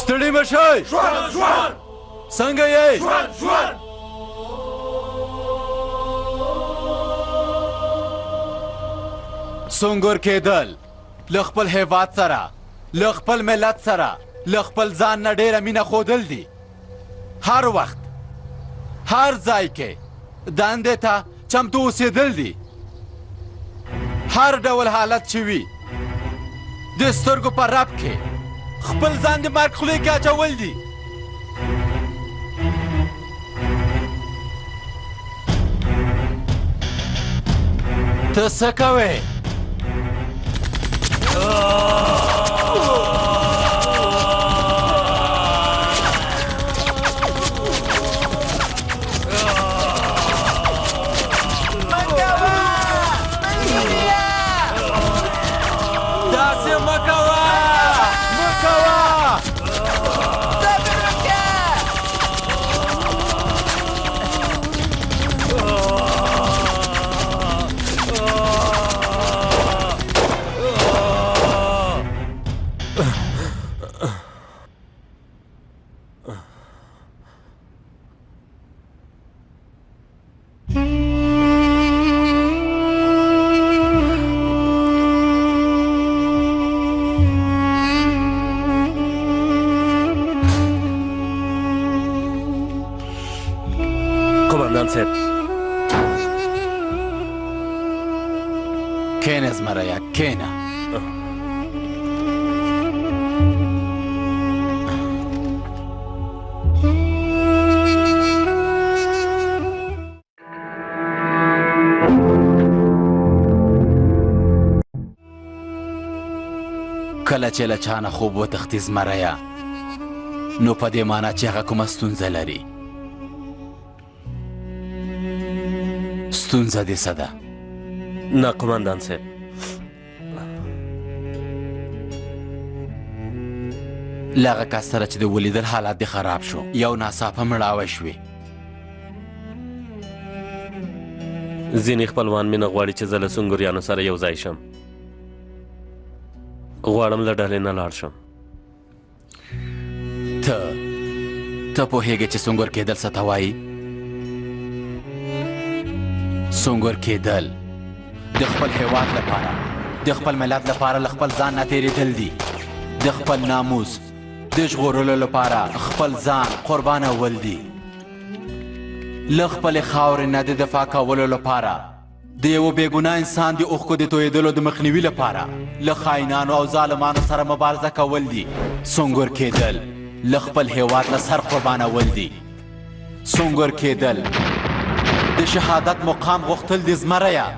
ستړي مه شئ. څنګه یې؟ سنګر کېدل له خپل هیواد سره، له خپل ملت سره، له خپل ځان نه ډېره مینه ښودل دي. هر وخت هر ځای کې دندې ته چمتو اوسېدل دي. هر ډول حالت چې وي د سترګو په رپ کې خپل ځان د مرګ خولې کې اچول دي. ته څه کوې؟ کینه زمریا کینه. کله چې له چا نه خوب وتښتي زمریا نو په دې معنا چې هغه کومه ستونزه لري. ستونزه دې څه ده؟ نه قماندان صاحب، له هغه کس سره چې د ولیدل حالات دې خراب شو، یو ناڅاپه مړاوی شوې. ځینې خپلوان مینه غواړي چې زه له سنګریانو سره یو ځای شم. غواړم له ډلې نه لاړ شم. ته پوهېږې چې سنګر کېدل څه ته وایي؟ سنګر کېدل د خپل هیواد لپاره، د خپل ملت لپاره له خپل ځان نه تېرېدل دي. د خپل ناموس د ژغورلو لپاره خپل ځان قربانول دي. له خپلې خاورې نه د دفاع کولو لپاره، د یو بېګناه انسان د اوښکو د تویېدلو د مخنیوي لپاره له خاینانو او ظالمانو سره مبارزه کول دي. سنګر کېدل له خپل هیواد نه سر قربانول دي. سنګر کېدل د شهادت مقام غوښتل دي زمریا.